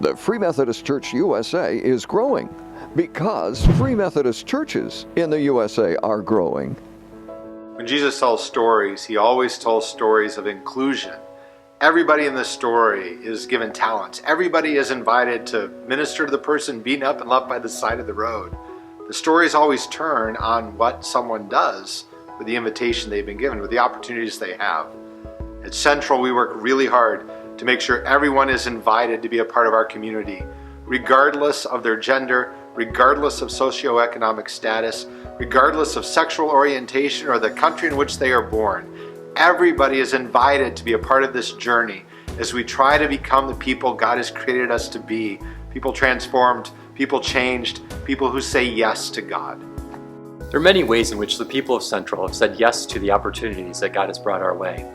The Free Methodist Church USA is growing because Free Methodist churches in the USA are growing. When Jesus tells stories, he always tells stories of inclusion. Everybody in the story is given talents. Everybody is invited to minister to the person beaten up and left by the side of the road. The stories always turn on what someone does with the invitation they've been given, with the opportunities they have. At Central, we work really hard to make sure everyone is invited to be a part of our community, regardless of their gender, regardless of socioeconomic status, regardless of sexual orientation or the country in which they are born. Everybody is invited to be a part of this journey as we try to become the people God has created us to be. People transformed, people changed, people who say yes to God. There are many ways in which the people of Central have said yes to the opportunities that God has brought our way.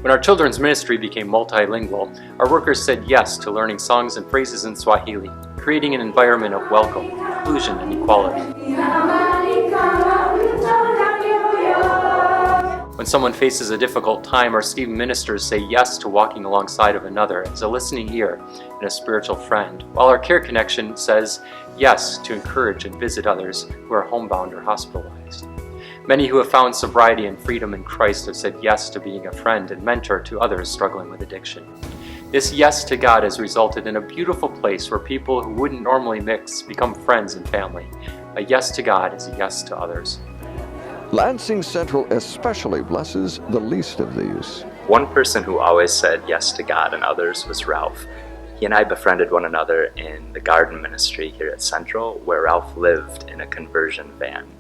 When our children's ministry became multilingual, our workers said yes to learning songs and phrases in Swahili, creating an environment of welcome, inclusion, and equality. When someone faces a difficult time, our student ministers say yes to walking alongside of another as a listening ear and a spiritual friend, while our Care Connection says yes to encourage and visit others who are homebound or hospitalized. Many who have found sobriety and freedom in Christ have said yes to being a friend and mentor to others struggling with addiction. This yes to God has resulted in a beautiful place where people who wouldn't normally mix become friends and family. A yes to God is a yes to others. Lansing Central especially blesses the least of these. One person who always said yes to God and others was Ralph. He and I befriended one another in the garden ministry here at Central, where Ralph lived in a conversion van.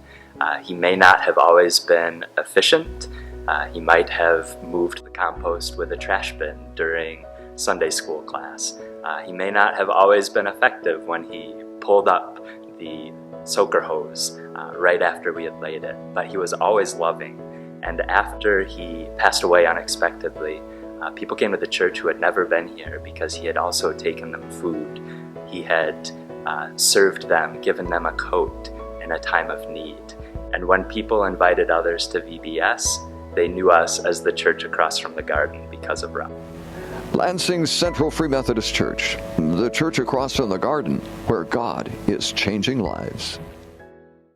He may not have always been efficient. He might have moved the compost with a trash bin during Sunday school class. He may not have always been effective when he pulled up the soaker hose right after we had laid it, but he was always loving. And after he passed away unexpectedly, people came to the church who had never been here because he had also taken them food. He had served them, given them a coat in a time of need. And when people invited others to VBS, they knew us as the church across from the garden because of Ralph. Lansing Central Free Methodist Church, the church across from the garden where God is changing lives.